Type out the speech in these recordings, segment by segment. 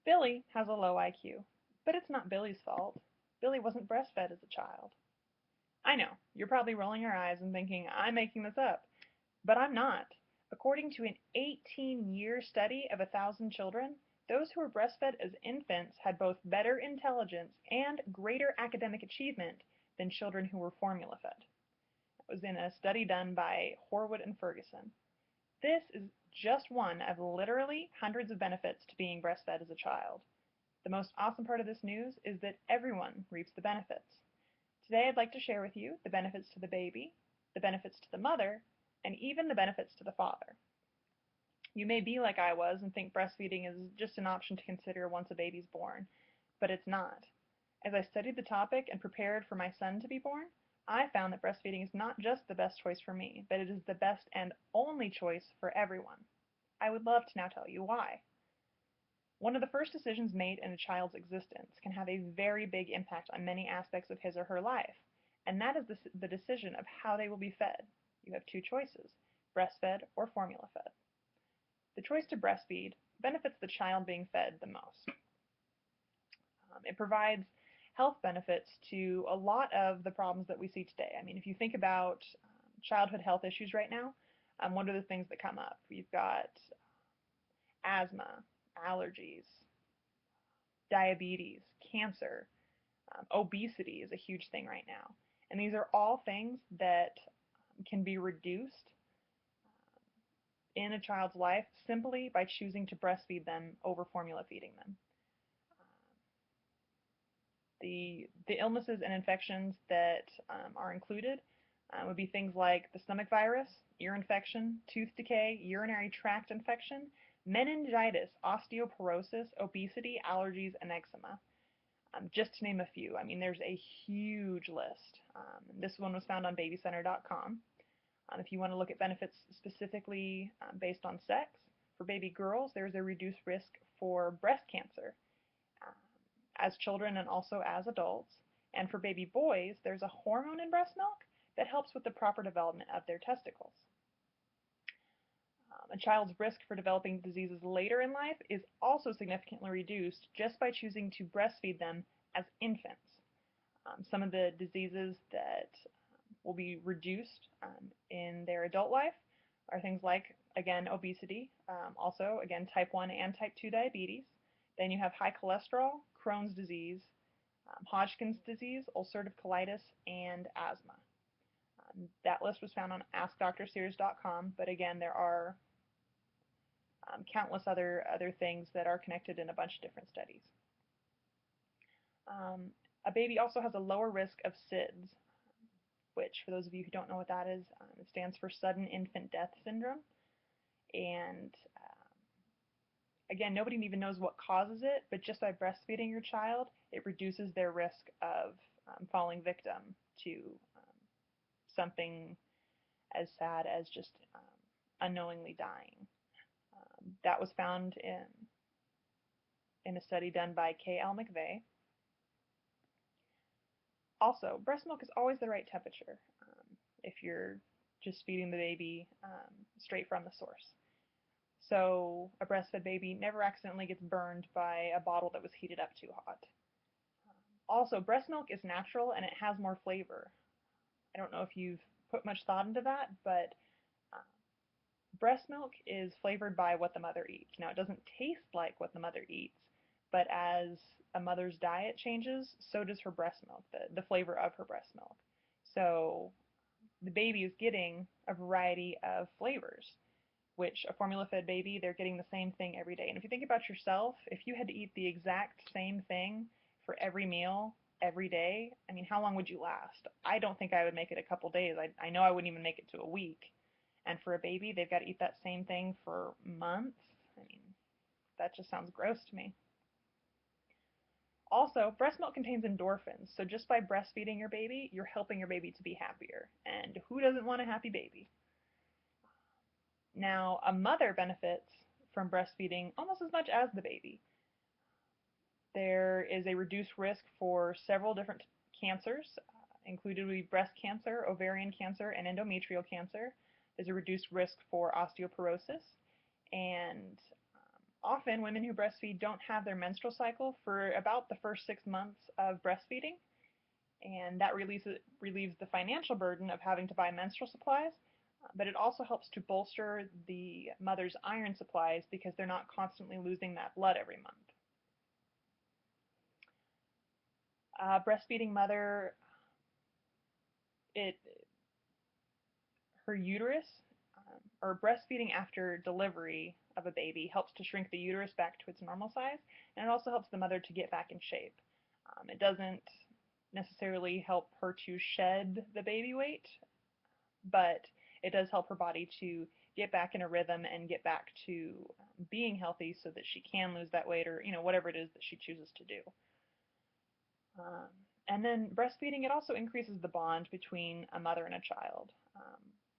Billy has a low IQ, but it's not Billy's fault. Billy wasn't breastfed as a child. I know, you're probably rolling your eyes and thinking I'm making this up, but I'm not. According to an 18-year study of 1,000 children, those who were breastfed as infants had both better intelligence and greater academic achievement than children who were formula fed. It was in a study done by Horwood and Ferguson. This is just one of literally hundreds of benefits to being breastfed as a child. The most awesome part of this news is that everyone reaps the benefits. Today I'd like to share with you the benefits to the baby, the benefits to the mother, and even the benefits to the father. You may be like I was and think breastfeeding is just an option to consider once a baby's born, but it's not. As I studied the topic and prepared for my son to be born, I found that breastfeeding is not just the best choice for me, but it is the best and only choice for everyone. I would love to now tell you why. One of the first decisions made in a child's existence can have a very big impact on many aspects of his or her life, and that is the decision of how they will be fed. You have two choices, breastfed or formula fed. The choice to breastfeed benefits the child being fed the most. It provides health benefits to a lot of the problems that we see today. I mean, if you think about childhood health issues right now, what are the things that come up? You've got asthma, allergies, diabetes, cancer, obesity is a huge thing right now. And these are all things that can be reduced in a child's life simply by choosing to breastfeed them over formula feeding them. The illnesses and infections that are included would be things like the stomach virus, ear infection, tooth decay, urinary tract infection, meningitis, osteoporosis, obesity, allergies, and eczema. Just to name a few. I mean, there's a huge list. This one was found on babycenter.com. If you want to look at benefits specifically based on sex, for baby girls, there's a reduced risk for breast cancer as children and also as adults. And for baby boys, there's a hormone in breast milk that helps with the proper development of their testicles. A child's risk for developing diseases later in life is also significantly reduced just by choosing to breastfeed them as infants. Some of the diseases that will be reduced in their adult life are things like, again, obesity, also, again, type 1 and type 2 diabetes. Then you have high cholesterol, Crohn's disease, Hodgkin's disease, ulcerative colitis, and asthma. That list was found on AskDrSears.com, but again, there are countless other things that are connected in a bunch of different studies. A baby also has a lower risk of SIDS, which, for those of you who don't know what that is, it stands for Sudden Infant Death Syndrome. And again, nobody even knows what causes it, but just by breastfeeding your child, it reduces their risk of falling victim to something as sad as just unknowingly dying. That was found in a study done by K.L. McVeigh. Also, breast milk is always the right temperature if you're just feeding the baby straight from the source. So a breastfed baby never accidentally gets burned by a bottle that was heated up too hot. Also, breast milk is natural and it has more flavor. I don't know if you've put much thought into that, but breast milk is flavored by what the mother eats. Now, it doesn't taste like what the mother eats, but as a mother's diet changes, so does her breast milk, the flavor of her breast milk. So the baby is getting a variety of flavors, which a formula-fed baby, they're getting the same thing every day. And if you think about yourself, if you had to eat the exact same thing for every meal, every day, I mean, how long would you last? I don't think I would make it a couple days. I know I wouldn't even make it to a week. And for a baby, they've got to eat that same thing for months. I mean, that just sounds gross to me. Also, breast milk contains endorphins, so just by breastfeeding your baby, you're helping your baby to be happier. And who doesn't want a happy baby? Now, a mother benefits from breastfeeding almost as much as the baby. There is a reduced risk for several different cancers, including breast cancer, ovarian cancer, and endometrial cancer. There's a reduced risk for osteoporosis, and Often, women who breastfeed don't have their menstrual cycle for about the first 6 months of breastfeeding, and that relieves the financial burden of having to buy menstrual supplies, but it also helps to bolster the mother's iron supplies because they're not constantly losing that blood every month. Breastfeeding mother, it her uterus or breastfeeding after delivery of a baby helps to shrink the uterus back to its normal size, and it also helps the mother to get back in shape. It doesn't necessarily help her to shed the baby weight, but it does help her body to get back in a rhythm and get back to being healthy so that she can lose that weight, or whatever it is that she chooses to do. And then breastfeeding, it also increases the bond between a mother and a child.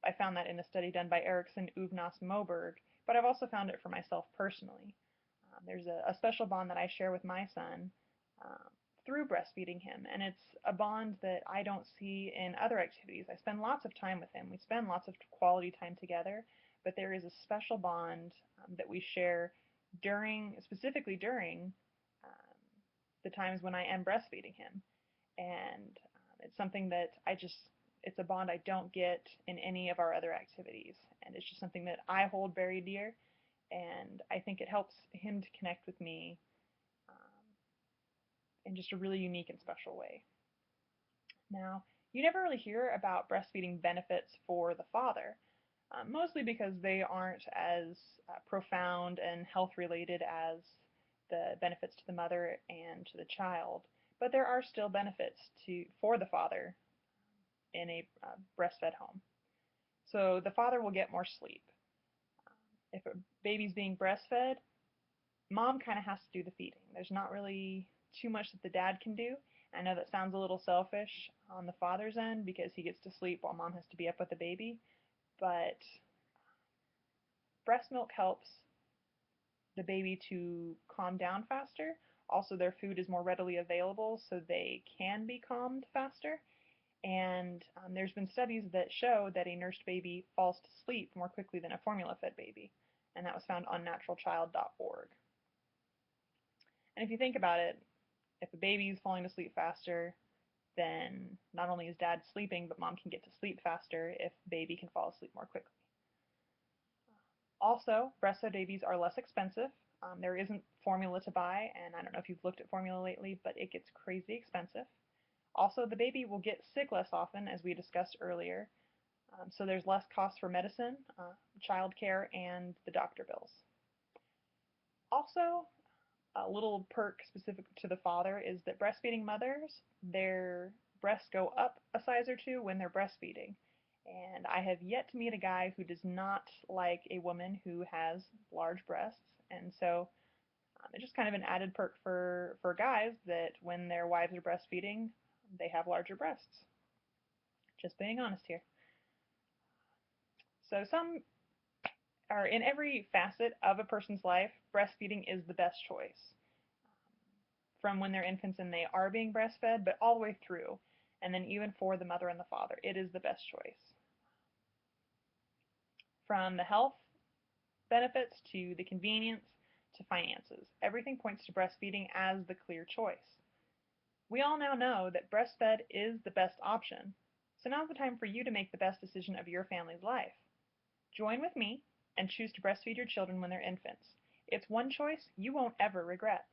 I found that in a study done by Erickson, Uvnas, Moberg, but I've also found it for myself personally. There's a special bond that I share with my son through breastfeeding him, and it's a bond that I don't see in other activities. I spend lots of time with him. We spend lots of quality time together, but there is a special bond that we share specifically during the times when I am breastfeeding him. And it's something that it's a bond I don't get in any of our other activities. And it's just something that I hold very dear, and I think it helps him to connect with me in just a really unique and special way. Now, you never really hear about breastfeeding benefits for the father, mostly because they aren't as profound and health related as the benefits to the mother and to the child, but there are still benefits for the father in a breastfed home. So the father will get more sleep. If a baby's being breastfed, mom kind of has to do the feeding. There's not really too much that the dad can do. I know that sounds a little selfish on the father's end because he gets to sleep while mom has to be up with the baby, but breast milk helps the baby to calm down faster. Also, their food is more readily available, so they can be calmed faster. And there's been studies that show that a nursed baby falls to sleep more quickly than a formula-fed baby, and that was found on naturalchild.org. And if you think about it, if a baby is falling to sleep faster, then not only is dad sleeping, but mom can get to sleep faster if baby can fall asleep more quickly. Also, breastfed babies are less expensive. There isn't formula to buy, and I don't know if you've looked at formula lately, but it gets crazy expensive. Also, the baby will get sick less often, as we discussed earlier, so there's less cost for medicine, child care, and the doctor bills. Also, a little perk specific to the father is that breastfeeding mothers, their breasts go up a size or two when they're breastfeeding. And I have yet to meet a guy who does not like a woman who has large breasts. And so it's just kind of an added perk for guys that when their wives are breastfeeding, they have larger breasts. Just being honest here. So in every facet of a person's life, breastfeeding is the best choice. From when they're infants and they are being breastfed, but all the way through. And then even for the mother and the father, it is the best choice. From the health benefits to the convenience to finances, everything points to breastfeeding as the clear choice. We all now know that breastfed is the best option, so now's the time for you to make the best decision of your family's life. Join with me and choose to breastfeed your children when they're infants. It's one choice you won't ever regret.